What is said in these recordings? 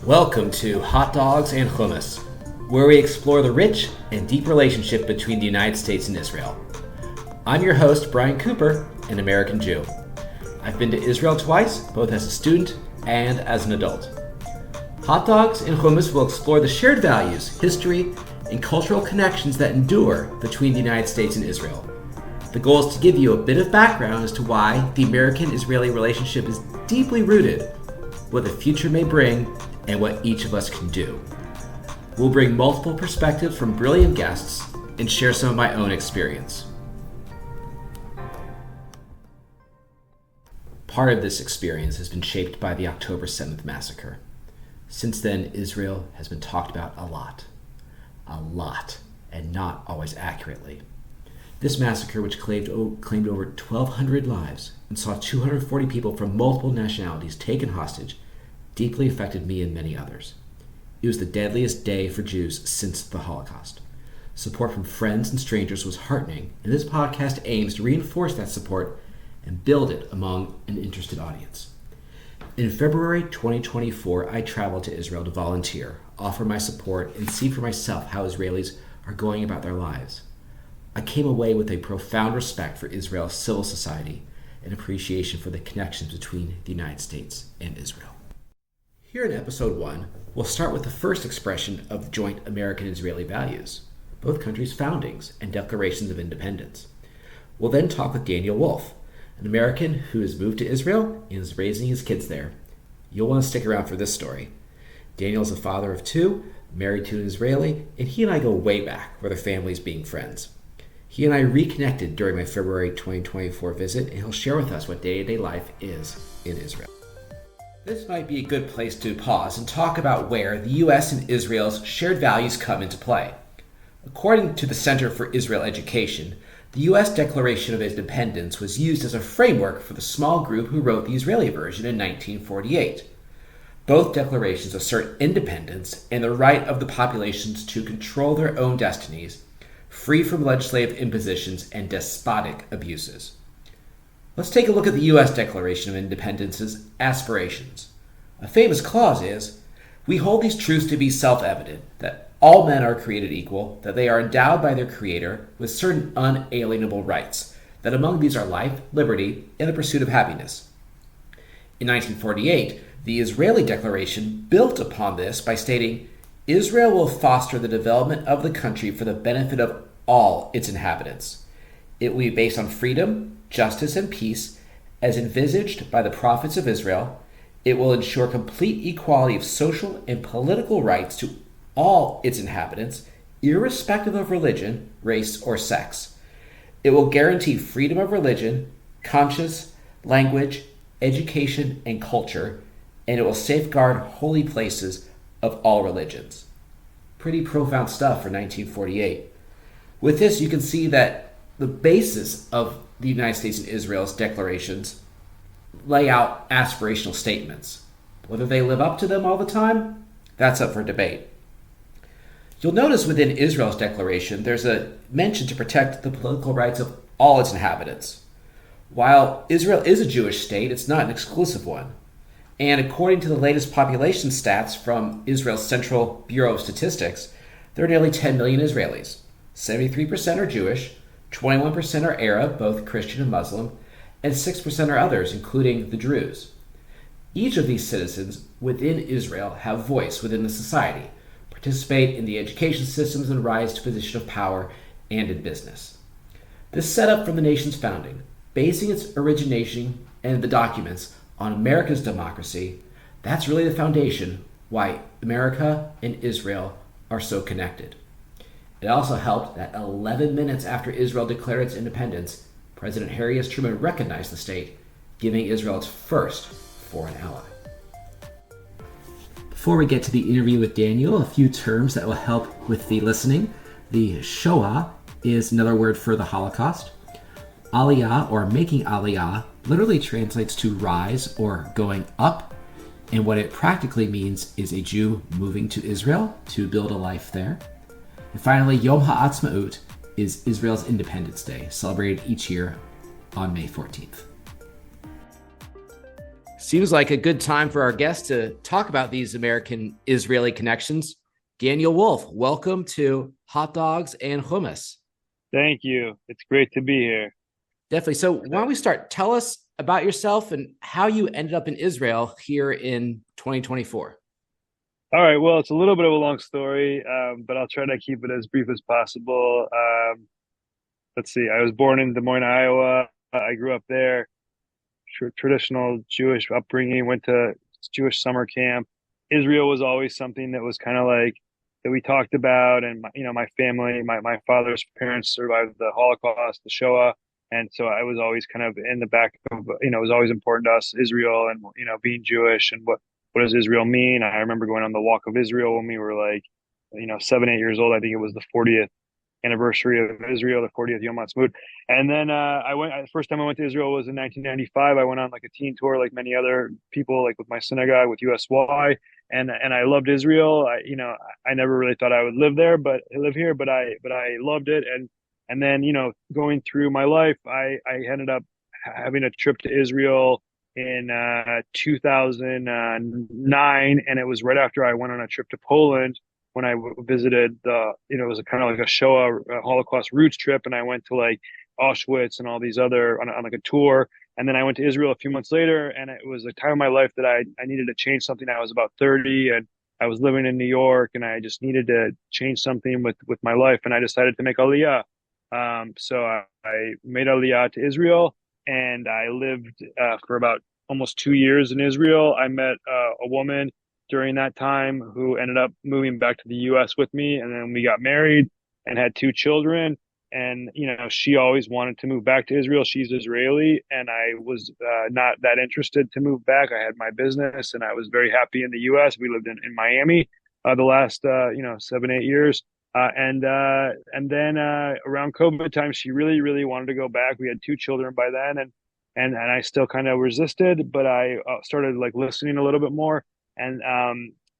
Welcome to Hot Dogs and Hummus, where we explore the rich and deep relationship between the United States and Israel. I'm your host, Brian Cooper, an American Jew. I've been to Israel twice, both as a student and as an adult. Hot Dogs and Hummus will explore the shared values, history, and cultural connections that endure between the United States and Israel. The goal is to give you a bit of background as to why the American-Israeli relationship is deeply rooted, what the future may bring, and what each of us can do. We'll bring multiple perspectives from brilliant guests and share some of my own experience. Part of this experience has been shaped by the October 7th massacre. Since then, Israel has been talked about a lot, and not always accurately. This massacre, which claimed over 1,200 lives and saw 240 people from multiple nationalities taken hostage, deeply affected me and many others. It was the deadliest day for Jews since the Holocaust. Support from friends and strangers was heartening, and this podcast aims to reinforce that support and build it among an interested audience. In February 2024, I traveled to Israel to volunteer, offer my support, and see for myself how Israelis are going about their lives. I came away with a profound respect for Israel's civil society and appreciation for the connections between the United States and Israel. Here in episode 1, we'll start with the first expression of joint American-Israeli values, both countries' foundings and declarations of independence. We'll then talk with Daniel Wolf, an American who has moved to Israel and is raising his kids there. You'll want to stick around for this story. Daniel's a father of 2, married to an Israeli, and he and I go way back with our families being friends. He and I reconnected during my February 2024 visit, and he'll share with us what day-to-day life is in Israel. This might be a good place to pause and talk about where the U.S. and Israel's shared values come into play. According to the Center for Israel Education, the U.S. Declaration of Independence was used as a framework for the small group who wrote the Israeli version in 1948. Both declarations assert independence and the right of the populations to control their own destinies, free from legislative impositions and despotic abuses. Let's take a look at the U.S. Declaration of Independence's aspirations. A famous clause is, "We hold these truths to be self-evident, that all men are created equal, that they are endowed by their Creator with certain unalienable rights, that among these are life, liberty, and the pursuit of happiness." In 1948, the Israeli Declaration built upon this by stating, "Israel will foster the development of the country for the benefit of all its inhabitants. It will be based on freedom, justice, and peace, as envisaged by the prophets of Israel. It will ensure complete equality of social and political rights to all its inhabitants, irrespective of religion, race, or sex. It will guarantee freedom of religion, conscience, language, education, and culture, and it will safeguard holy places of all religions." Pretty profound stuff for 1948. With this, you can see that the basis of the United States and Israel's declarations lay out aspirational statements. Whether they live up to them all the time, that's up for debate. You'll notice within Israel's declaration, there's a mention to protect the political rights of all its inhabitants. While Israel is a Jewish state, it's not an exclusive one. And according to the latest population stats from Israel's Central Bureau of Statistics, there are nearly 10 million Israelis. 73% are Jewish, 21% are Arab, both Christian and Muslim, and 6% are others, including the Druze. Each of these citizens within Israel have voice within the society, participate in the education systems, and rise to position of power and in business. This set up from the nation's founding, basing its origination and the documents on America's democracy, that's really the foundation why America and Israel are so connected. It also helped that 11 minutes after Israel declared its independence, President Harry S. Truman recognized the state, giving Israel its first foreign ally. Before we get to the interview with Daniel, a few terms that will help with the listening. The Shoah is another word for the Holocaust. Aliyah, or making Aliyah, literally translates to rise or going up, and what it practically means is a Jew moving to Israel to build a life there. And finally, Yom HaAtzmaut is Israel's Independence Day, celebrated each year on May 14th. Seems like a good time for our guest to talk about these American Israeli connections. Daniel Wolf, welcome to Hot Dogs and Hummus. Thank you. It's great to be here. Definitely. So, why don't we start? Tell us about yourself and how you ended up in Israel here in 2024. All right. Well, it's a little bit of a long story, but I'll try to keep it as brief as possible. Let's see. I was born in Des Moines, Iowa. I grew up there. Traditional Jewish upbringing. Went to Jewish summer camp. Israel was always something that was kind of like that we talked about, and my family, my father's parents survived the Holocaust, the Shoah, and so I was always kind of in the back of it was always important to us, Israel, and being Jewish, and what does Israel mean? I remember going on the Walk of Israel when we were like 7, 8 years old. I think it was the 40th anniversary of Israel, the 40th Yom Ha'atzmaut. And then I went. The first time I went to Israel was in 1995. I went on like a teen tour, like many other people, like with my synagogue, with USY, and I loved Israel. I never really thought I would live there, but I live here. But I loved it, and then going through my life, I ended up having a trip to Israel in 2009, and it was right after I went on a trip to Poland when I visited it was a kind of like a Shoah Holocaust roots trip, and I went to like Auschwitz and all these other on like a tour. And then I went to Israel a few months later, and it was a time of my life that I needed to change something. I was about 30, and I was living in New York, and I just needed to change something with my life, and I decided to make Aliyah. So I made Aliyah to Israel, and I lived for about almost 2 years in Israel. I met a woman during that time who ended up moving back to the US with me. And then we got married and had two children. And, she always wanted to move back to Israel. She's Israeli. And I was not that interested to move back. I had my business and I was very happy in the US. We lived in Miami the last, 7, 8 years. And then around COVID time, she really, really wanted to go back. We had two children by then. And I still kind of resisted, but I started like listening a little bit more. And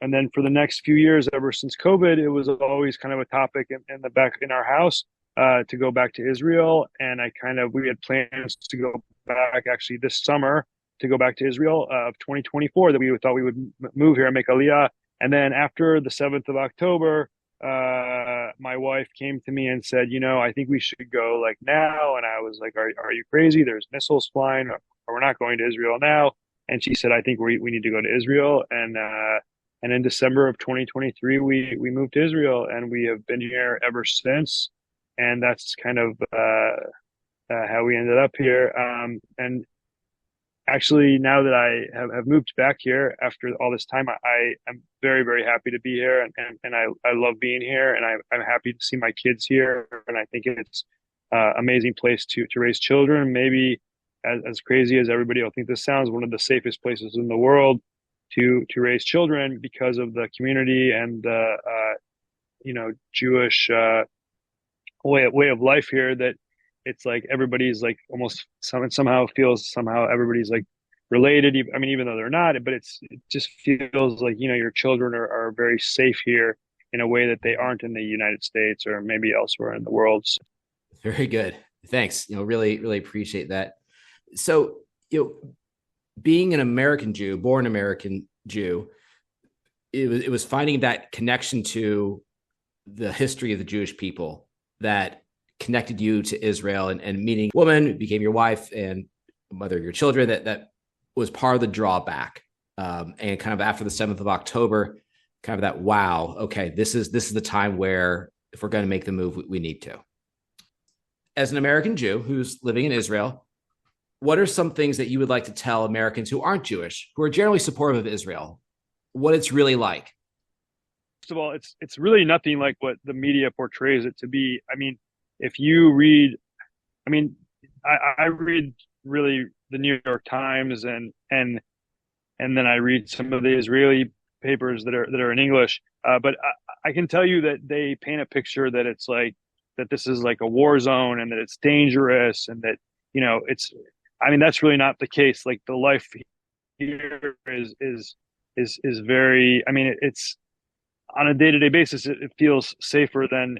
then for the next few years, ever since COVID, it was always kind of a topic in the back in our house to go back to Israel. And we had plans to go back actually this summer to go back to Israel of 2024 that we thought we would move here and make Aliyah. And then after the 7th of October, my wife came to me and said, I think we should go like now. And I was like, are you crazy? There's missiles flying, or we're not going to Israel now. And she said, I think we need to go to Israel. And in December of 2023, we moved to Israel, and we have been here ever since. And that's kind of how we ended up here. And actually, now that I have moved back here after all this time, I am very, very happy to be here. And I love being here. And I'm happy to see my kids here. And I think it's an amazing place to raise children. Maybe as crazy as everybody will think this sounds, one of the safest places in the world to raise children because of the community and the Jewish way of life here. That it's like everybody's like almost somehow feels somehow everybody's like related. I mean, even though they're not, but it just feels like your children are very safe here in a way that they aren't in the United States or maybe elsewhere in the world. Very good. Thanks. Really, really appreciate that. So, being an American Jew, born American Jew, it was finding that connection to the history of the Jewish people that connected you to Israel, and meeting a woman who became your wife and mother of your children. That was part of the drawback. And kind of after the 7th of October, kind of that, wow, okay, this is the time where if we're going to make the move, we need to. As an American Jew who's living in Israel, what are some things that you would like to tell Americans who aren't Jewish, who are generally supportive of Israel, what it's really like? First of all, it's really nothing like what the media portrays it to be. I mean, if you read, I mean, I read really the New York Times and then I read some of the Israeli papers that are in English. But I can tell you that they paint a picture that it's like that this is like a war zone and that it's dangerous and that it's. I mean, that's really not the case. Like the life here is very. I mean, it's on a day-to-day basis. It feels safer than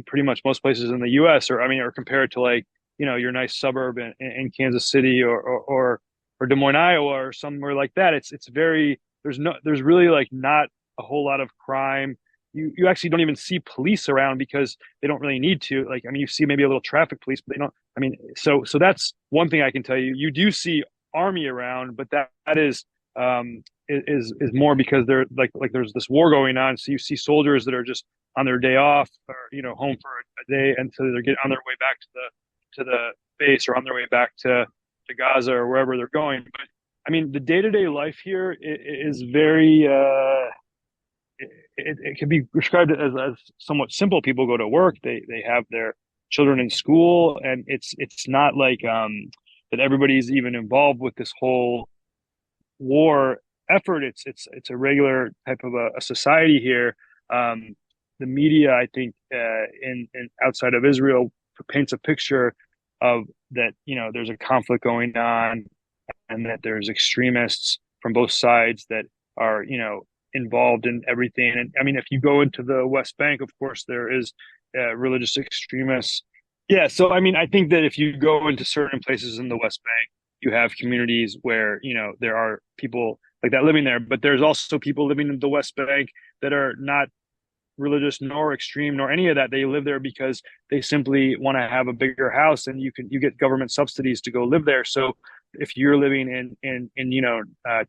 pretty much most places in the U.S. or compared to like your nice suburb in Kansas City or or Des Moines, Iowa, or somewhere like that, it's very there's really like not a whole lot of crime. You actually don't even see police around because they don't really need to. Like, I mean, you see maybe a little traffic police, but they don't. I mean, so that's one thing I can tell you. You do see army around, but that is more because they're like there's this war going on. So you see soldiers that are just on their day off, or home for a day, and so they're getting on their way back to the base, or on their way back to Gaza or wherever they're going. But I mean, the day to day life here is very. It can be described as somewhat simple. People go to work, they have their children in school, and it's not like that everybody's even involved with this whole war effort. It's a regular type of a society here. The media, I think, in outside of Israel, paints a picture of that. There's a conflict going on, and that there's extremists from both sides that are involved in everything. And I mean, if you go into the West Bank, of course, there is religious extremists. Yeah, so I mean, I think that if you go into certain places in the West Bank, you have communities where there are people like that living there, but there's also people living in the West Bank that are not religious nor extreme nor any of that. They live there because they simply want to have a bigger house, and you get government subsidies to go live there. So if you're living in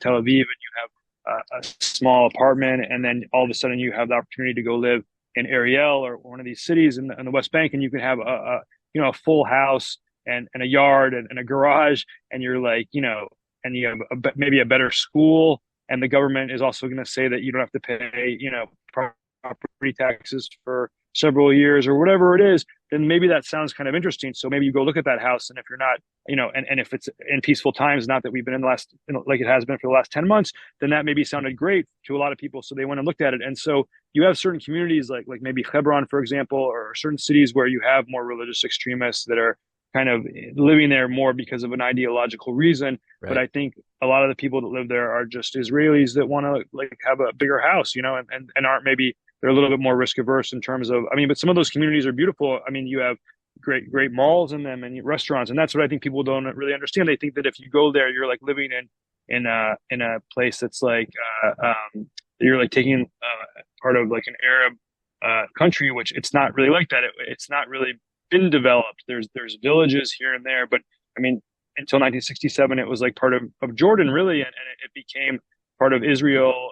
Tel Aviv, and you have a small apartment, and then all of a sudden you have the opportunity to go live in Ariel or one of these cities in the West Bank, and you can have a full house and a yard and a garage, and you're like, and you have maybe a better school, and the government is also going to say that you don't have to pay property taxes for several years or whatever it is, then maybe that sounds kind of interesting. So maybe you go look at that house, and if you're not, and if it's in peaceful times, not that we've been in the last, like it has been for the last 10 months, then that maybe sounded great to a lot of people. So they went and looked at it. And so you have certain communities like maybe Hebron, for example, or certain cities where you have more religious extremists that are kind of living there more because of an ideological reason. Right. But I think a lot of the people that live there are just Israelis that want to like have a bigger house, and aren't maybe, they're a little bit more risk averse in terms of, I mean, but some of those communities are beautiful. I mean, you have great malls in them and restaurants. And that's what I think people don't really understand. They think that if you go there, you're like living in a place that's like, you're like taking part of like an Arab country, which it's not really like that. It's not really been developed. There's villages here and there, but I mean, until 1967, it was like part of Jordan, really, and it became part of Israel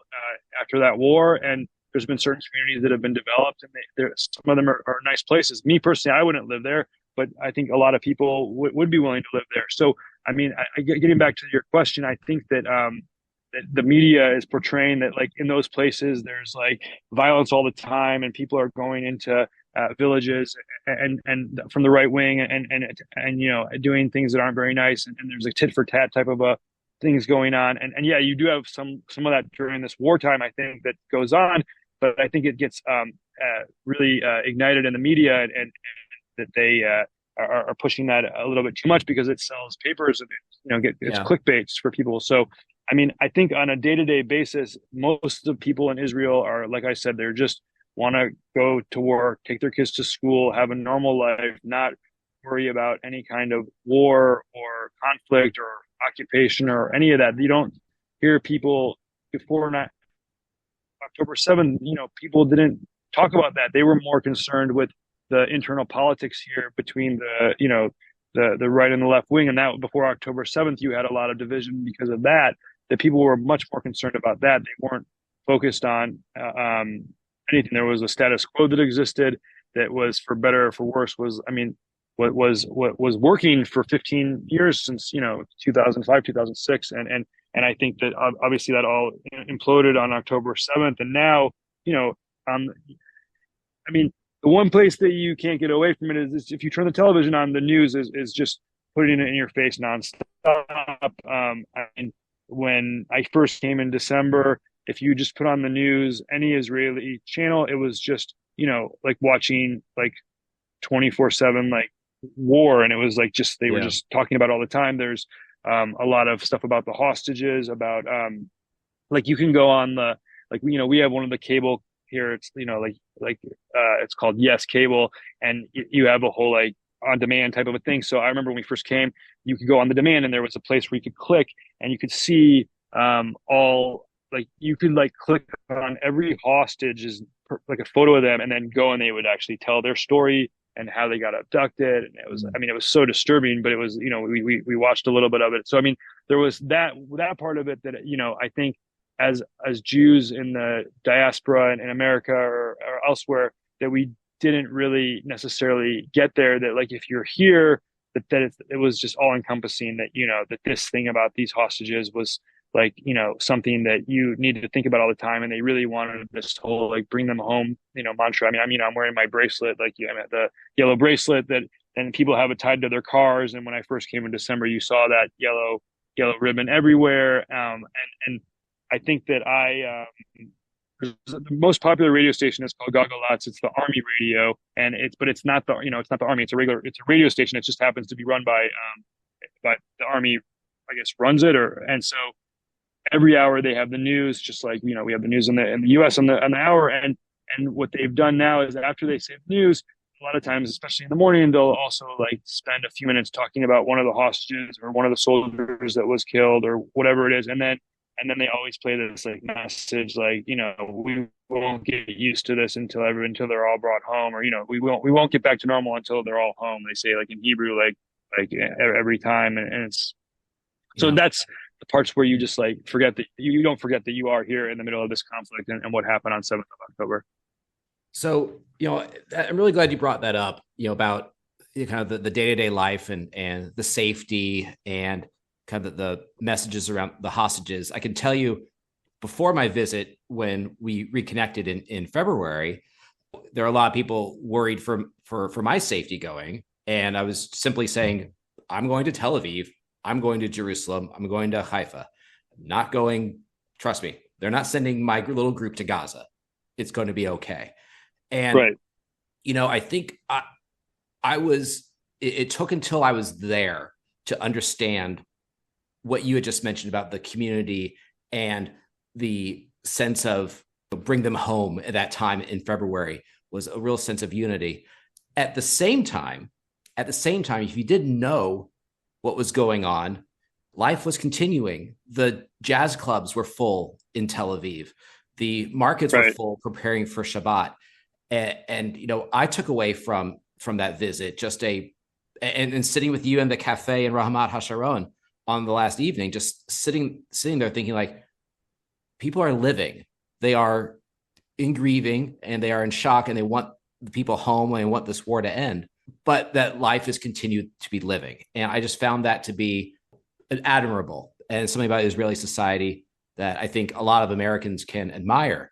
after that war. And there's been certain communities that have been developed, and some of them are nice places. Me personally, I wouldn't live there, but I think a lot of people would be willing to live there. So, I mean, getting back to your question, I think that that the media is portraying that like in those places there's like violence all the time, and people are going into villages and from the right wing and doing things that aren't very nice, and there's a tit for tat type of a things going on, and yeah, you do have some of that during this wartime, I think, that goes on. But I think it gets really ignited in the media, and that they are pushing that a little bit too much because it sells papers, and it's clickbaits for people. So, I mean, I think on a day-to-day basis, most of the people in Israel are, like I said, they're just want to go to work, take their kids to school, have a normal life, not worry about any kind of war or conflict or occupation or any of that. You don't hear people before October 7th, people didn't talk about that. They were more concerned with the internal politics here between the right and the left wing. And that before October 7th, you had a lot of division because of that people were much more concerned about that. They weren't focused on anything. There was a status quo that existed that was, for better or for worse, what was working for 15 years since 2005, 2006, and I think that obviously that all imploded on October 7th. And now, I mean, the one place that you can't get away from it is if you turn the television on, the news is just putting it in your face nonstop. I mean, when I first came in December, if you just put on the news, any Israeli channel, it was just, like watching like 24/7, like war. And it was like, they were just talking about all the time. There's a lot of stuff about the hostages, about like you can go on we have one of the cable here. It's it's called Yes Cable, and you have a whole like on demand type of a thing. So I remember when we first came, you could go on the demand, and there was a place where you could click, and you could see all like you could like click on every hostage is like a photo of them, and then go and they would actually tell their story and how they got abducted. And it was, I mean, it was so disturbing, but it was, we watched a little bit of it. So I mean, there was that part of it that I think as Jews in the diaspora in America or elsewhere, that we didn't really necessarily get there. That like if you're here, that it was just all encompassing. That that this thing about these hostages was like something that you needed to think about all the time, and they really wanted this whole like bring them home mantra. I'm wearing my bracelet, like I'm at the yellow bracelet that, and people have it tied to their cars. And when I first came in December, you saw that yellow ribbon everywhere. And I think that the most popular radio station is called Gagolats. It's the Army radio, and it's not the it's not the Army. It's a radio station. It just happens to be run by the Army, I guess, runs it. And so every hour they have the news, just like we have the news in the U.S. on the hour. And what they've done now is after they say the news, a lot of times, especially in the morning, they'll also like spend a few minutes talking about one of the hostages or one of the soldiers that was killed or whatever it is, and then they always play this like message, like we won't get used to this until they're all brought home, or we won't get back to normal until they're all home. They say like in Hebrew, like every time, and it's so that's the parts where you just like forget that you don't forget that you are here in the middle of this conflict and what happened on 7th of October. So, I'm really glad you brought that up, about kind of the day-to-day life and the safety and kind of the messages around the hostages. I can tell you before my visit, when we reconnected in February, there are a lot of people worried for my safety going. And I was simply saying, I'm going to Tel Aviv. I'm going to Jerusalem. I'm going to Haifa. I'm not going, trust me, they're not sending my little group to Gaza. It's going to be okay. And, right. I think it took until I was there to understand what you had just mentioned about the community and the sense of bring them home at that time in February was a real sense of unity. At the same time, if you didn't know what was going on, life was continuing. The jazz clubs were full in Tel Aviv. The markets were full preparing for Shabbat. And I took away from that visit just and sitting with you in the cafe in Rahamat HaSharon on the last evening, just sitting there thinking like people are living, they are in grieving and they are in shock and they want the people home and they want this war to end, but that life is continued to be living. And I just found that to be admirable and something about Israeli society that I think a lot of Americans can admire.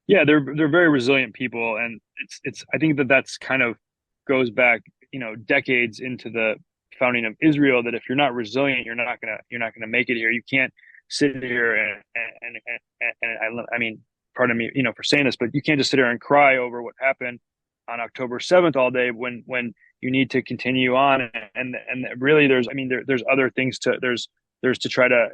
Yeah, they're very resilient people, and it's I think that's kind of goes back decades into the founding of Israel. That if you're not resilient, you're not gonna make it here. You can't sit here and I mean, pardon me, for saying this, but you can't just sit here and cry over what happened on October 7th all day when you need to continue on and really there's other things there's to try to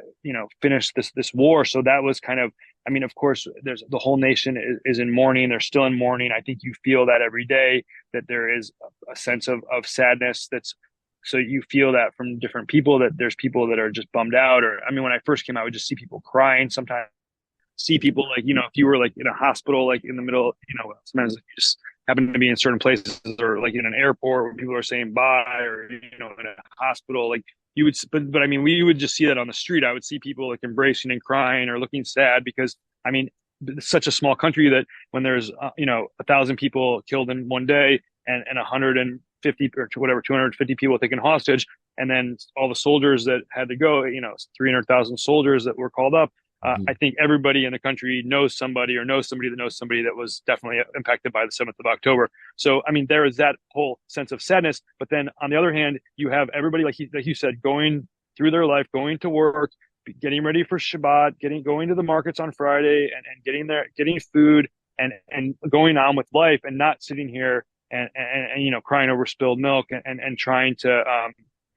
finish this war. So that was kind of, of course, there's the whole nation is in mourning. They're still in mourning. I think you feel that every day, that there is a sense of sadness. So you feel that from different people, that there's people that are just bummed out. Or when I first came, I would just see people crying. Sometimes see people like if you were like in a hospital, like in the middle, sometimes you just happen to be in certain places, or like in an airport where people are saying bye, or in a hospital, like you would, but we would just see that on the street. I would see people like embracing and crying or looking sad because it's such a small country that when there's 1,000 people killed in one day and 150 or whatever 250 people taken hostage, and then all the soldiers that had to go, 300,000 soldiers that were called up. I think everybody in the country knows somebody that knows somebody that was definitely impacted by the 7th of October. So, there is that whole sense of sadness. But then on the other hand, you have everybody, like you said, going through their life, going to work, getting ready for Shabbat, going to the markets on Friday and getting there, getting food and going on with life, and not sitting here and crying over spilled milk and trying to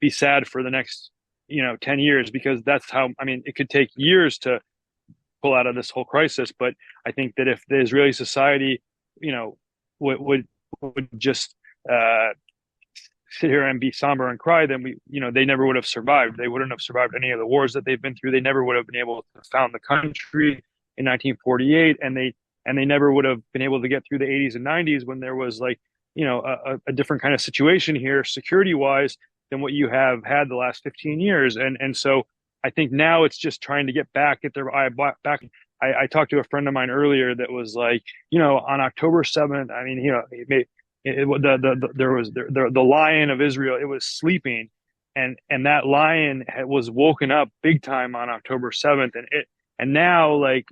be sad for the next 10 years, because that's how, it could take years to pull out of this whole crisis. But I think that if the Israeli society, would just sit here and be somber and cry, then they never would have survived. They wouldn't have survived any of the wars that they've been through. They never would have been able to found the country in 1948, and they never would have been able to get through the 80s and 90s when there was like, a different kind of situation here security wise than what you have had the last 15 years. And so I think now it's just trying to get back at their eye back. I talked to a friend of mine earlier that was like, on October 7th, I mean, there was the lion of Israel. It was sleeping, and that lion was woken up big time on October 7th, and now, like,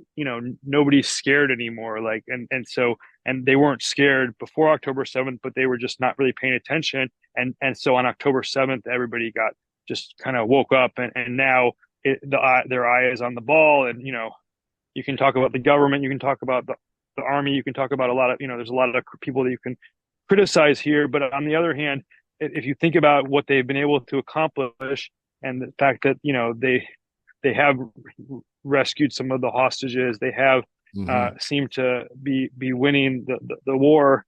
nobody's scared anymore. Like, and they weren't scared before October 7th, but they were just not really paying attention. And so on October 7th, everybody got just kind of woke up, and now their eye is on the ball. And you can talk about the government, you can talk about the army, you can talk about a lot of, there's a lot of people that you can criticize here. But on the other hand, if you think about what they've been able to accomplish, and the fact that they have rescued some of the hostages, they have seemed to be winning the war,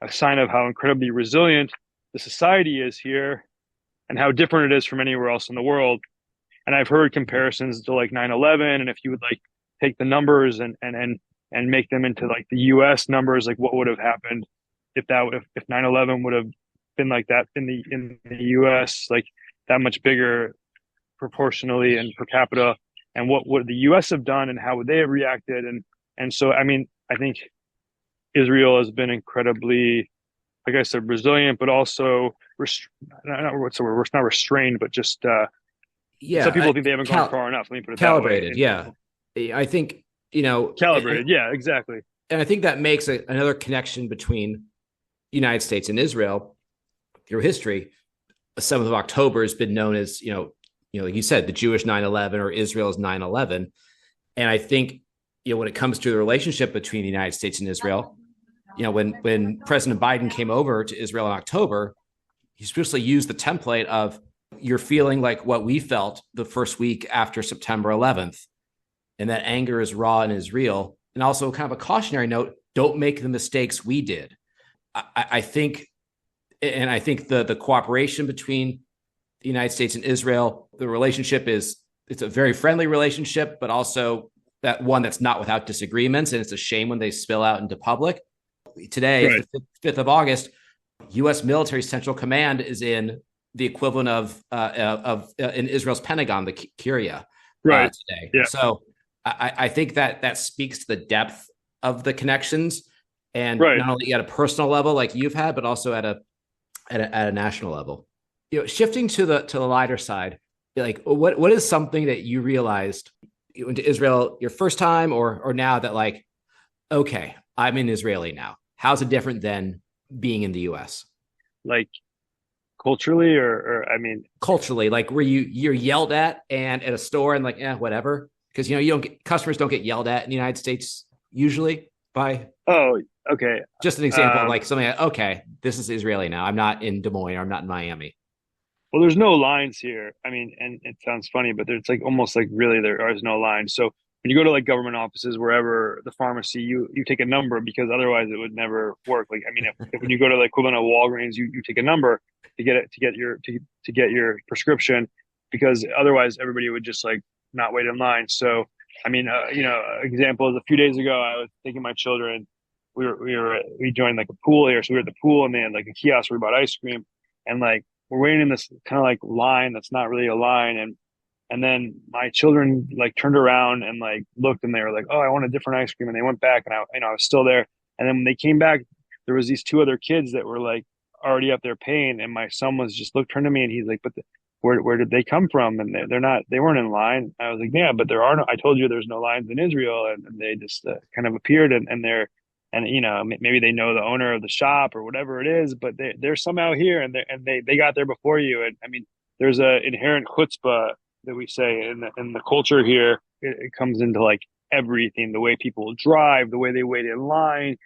a sign of how incredibly resilient the society is here and how different it is from anywhere else in the world. And I've heard comparisons to like 9/11, and if you would like take the numbers and make them into like the US numbers, like what would have happened if 9/11 would have been like that in the US, like that much bigger proportionally and per capita, and what would the US have done and how would they have reacted. And so, I mean, I think Israel has been incredibly, like I said, resilient, but also what's the word? It's not restrained, but just some people think they haven't gone far enough. Let me put it calibrated. That way. Yeah, I think calibrated. Yeah, exactly. And I think that makes another connection between the United States and Israel through history. The 7th of October has been known as like you said, the Jewish 9/11 or Israel's 9/11. And I think when it comes to the relationship between the United States and Israel, when President Biden came over to Israel in October, he especially used the template of you're feeling like what we felt the first week after September 11th. And that anger is raw and is real. And also kind of a cautionary note, don't make the mistakes we did. I think the cooperation between the United States and Israel, the relationship it's a very friendly relationship, but also that one that's not without disagreements. And it's a shame when they spill out into public. Today, right. The 5th of August, U.S. military central command is in the equivalent of in Israel's Pentagon, the Kiryat, right today. Yeah. So I think that speaks to the depth of the connections, and right. not only at a personal level like you've had, but also at a national level. Shifting to the lighter side, like what is something that you realized you went to Israel your first time or now that like, okay, I'm in Israeli now. How's it different than being in the US? Like culturally or I mean culturally, like where you're yelled at and at a store and like, whatever. Because customers don't get yelled at in the United States usually by okay. Just an example, like something like, okay, this is Israeli now. I'm not in Des Moines or I'm not in Miami. Well, there's no lines here. I mean, and it sounds funny, but it's like almost like really there is no line. So when you go to like government offices, wherever, the pharmacy, you take a number because otherwise it would never work. Like, I mean, if when you go to the equivalent of Walgreens, you take a number to get your prescription, because otherwise everybody would just like not wait in line. So, I mean, example is a few days ago, I was taking my children. We joined like a pool here, so we were at the pool and they had like a kiosk where we bought ice cream, and like we're waiting in this kind of like line that's not really a line, and then my children like turned around and like looked and they were like, oh, I want a different ice cream, and they went back and I was still there, and then when they came back, there was these two other kids that were like already up there paying, and my son was just turned to me and he's like, but where did they come from? And they weren't in line. I was like, yeah, but there are no. I told you there's no lines in Israel, and they just kind of appeared, and they're. And maybe they know the owner of the shop or whatever it is, but they're somehow here, and they got there before you. And I mean, there's a inherent chutzpah that we say in the culture here. It comes into like everything: the way people drive, the way they wait in line,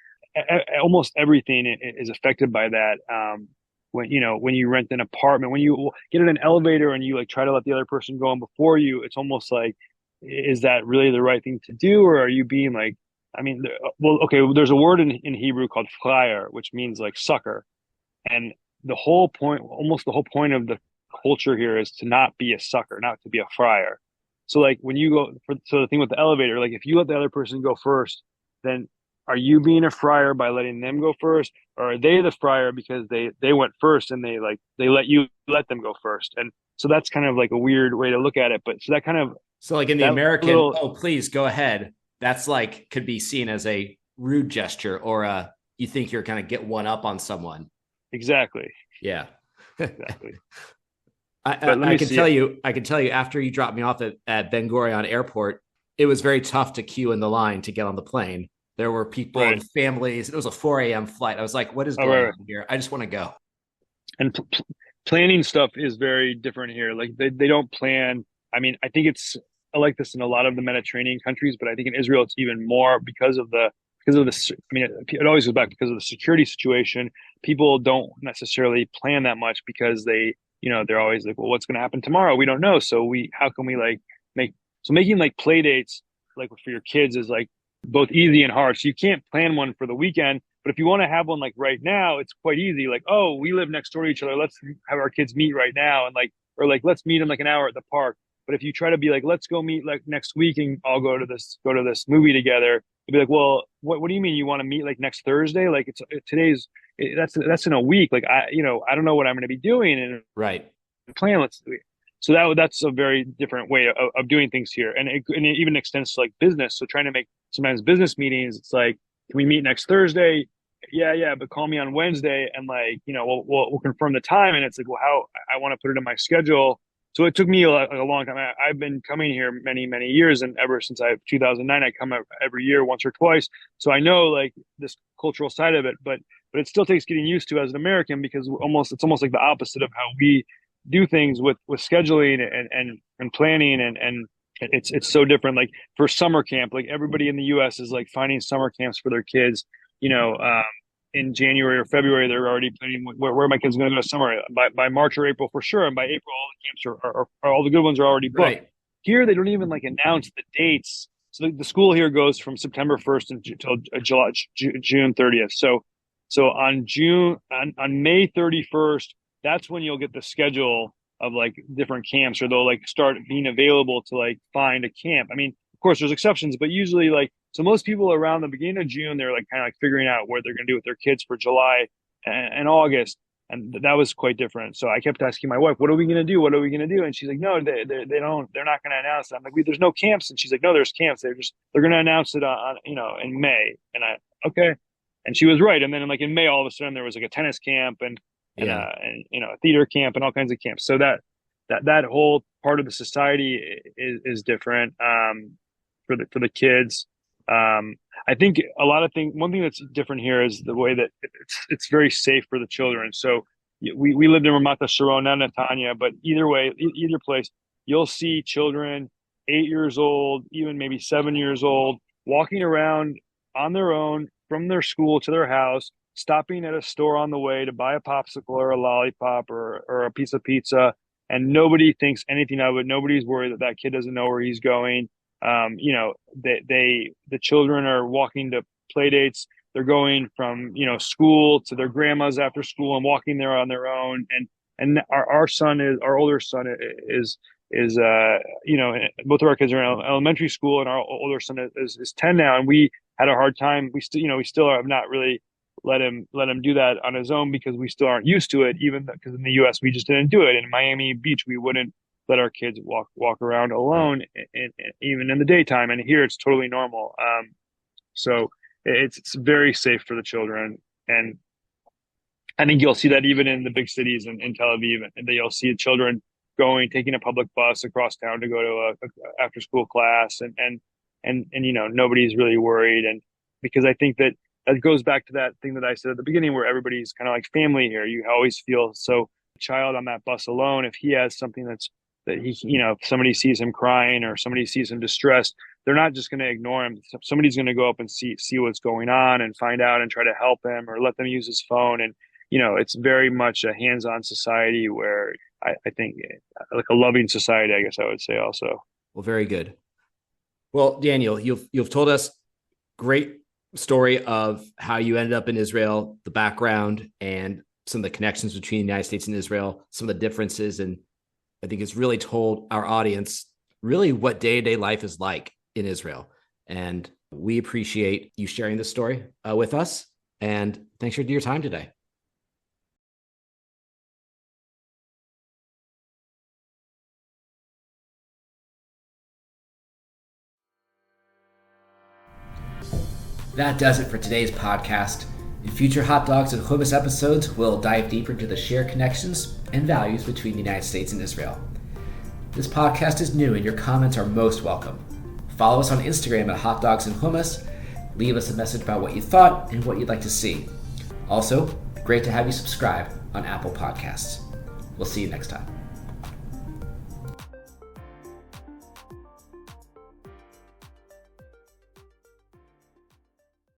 almost everything is affected by that. When you rent an apartment, when you get in an elevator and you like try to let the other person go in before you, it's almost like, is that really the right thing to do, or are you being like, I mean, well, okay, there's a word in Hebrew called flyer, which means like sucker. And the whole point, almost the whole point of the culture here is to not be a sucker, not to be a friar. So like when you go so the thing with the elevator, like if you let the other person go first, then are you being a friar by letting them go first, or are they the friar because they went first and they let them go first? And so that's kind of like a weird way to look at it. But so that kind of So like in the that American, little oh, please go ahead. That's like could be seen as a rude gesture or you think you're going to get one up on someone. exactly, Yeah. exactly. I, But let I me can see. tell you, I can tell you after you dropped me off at Ben Gurion Airport, it was very tough to queue in the line to get on the plane. There were people Right. and families. It was a 4 a.m. flight. I was like, what is Oh, going right, right. on here? I just want to go. And planning stuff is very different here. Like they don't plan. I mean, I think it's I like this in a lot of the Mediterranean countries, but I think in Israel it's even more because of the. I mean, it always goes back because of the security situation. People don't necessarily plan that much because they're always like, well, what's going to happen tomorrow? We don't know. So how can we like make making like play dates like for your kids is like both easy and hard. So you can't plan one for the weekend, but if you want to have one like right now, it's quite easy. Like, oh, we live next door to each other. Let's have our kids meet right now, and like, or like, let's meet in like an hour at the park. But if you try to be like, let's go meet like next week and I'll go to this movie together, you'd be like, well, what do you mean you want to meet like next Thursday? Like today's that's in a week. Like I don't know what I'm going to be doing and Right. plan. Let's do it. So that's a very different way of doing things here, and it even extends to like business. So trying to make sometimes business meetings, it's like, can we meet next Thursday? Yeah, yeah, but call me on Wednesday, and like we'll confirm the time. And it's like, well, how I want to put it in my schedule. So it took me a long time. I've been coming here many years, and ever since 2009, I come every year once or twice. So I know like this cultural side of it, but it still takes getting used to as an American because it's almost like the opposite of how we do things with scheduling and planning and it's so different. Like for summer camp, like everybody in the US is like finding summer camps for their kids, you know, in January or February, they're already planning where my kids are going to go to summer by March or April for sure. And by April, all the camps are all the good ones are already booked. Right. Here, they don't even like announce the dates. So the school here goes from September 1st until June 30th. So on May 31st, that's when you'll get the schedule of like different camps, or they'll like start being available to like find a camp. I mean, of course, there's exceptions, but usually like so most people around the beginning of June, they're like kind of like figuring out what they're going to do with their kids for July and August. And that was quite different. So I kept asking my wife, "What are we going to do? What are we going to do?" And she's like, "No, they don't. They're not going to announce it." I'm like, "There's no camps." And she's like, "No, there's camps. They're going to announce it on in May." And okay, and she was right. And then like in May, all of a sudden there was like a tennis camp Yeah. and a theater camp and all kinds of camps. So that whole part of the society is different for the kids. I think a lot of things. One thing that's different here is the way that it's very safe for the children. So we lived in Ramat Sharon, not Netanya, but either way, either place, you'll see children 8 years old, even maybe 7 years old, walking around on their own from their school to their house, stopping at a store on the way to buy a popsicle or a lollipop or a piece of pizza, and nobody thinks anything of it. Nobody's worried that that kid doesn't know where he's going. The children are walking to play dates. They're going from school to their grandma's after school and walking there on their own. And our older son is both of our kids are in elementary school, and our older son is 10 now, and we had a hard time. We still have not really let him do that on his own because we still aren't used to it. Even because in the U.S. we just didn't do it. In Miami Beach, we wouldn't let our kids walk around Right. alone, even in the daytime. And here it's totally normal. So it's very safe for the children, and I think you'll see that even in the big cities in Tel Aviv, and that you'll see children taking a public bus across town to go to a after school class, and nobody's really worried. And because I think that goes back to that thing that I said at the beginning, where everybody's kind of like family here. You always feel so child on that bus alone, if he has something that if somebody sees him crying or somebody sees him distressed, they're not just going to ignore him. Somebody's going to go up and see what's going on and find out and try to help him or let them use his phone. And it's very much a hands-on society where I think like a loving society, I guess I would say also. Well, very good. Well, Daniel, you've told us great story of how you ended up in Israel, the background, and some of the connections between the United States and Israel, some of the differences. And I think it's really told our audience really what day-to-day life is like in Israel. And we appreciate you sharing this story with us. And thanks for your time today. That does it for today's podcast. In future Hot Dogs and Hummus episodes, we'll dive deeper into the shared connections and values between the United States and Israel. This podcast is new and your comments are most welcome. Follow us on Instagram at Hot Dogs and Hummus. Leave us a message about what you thought and what you'd like to see. Also, great to have you subscribe on Apple Podcasts. We'll see you next time.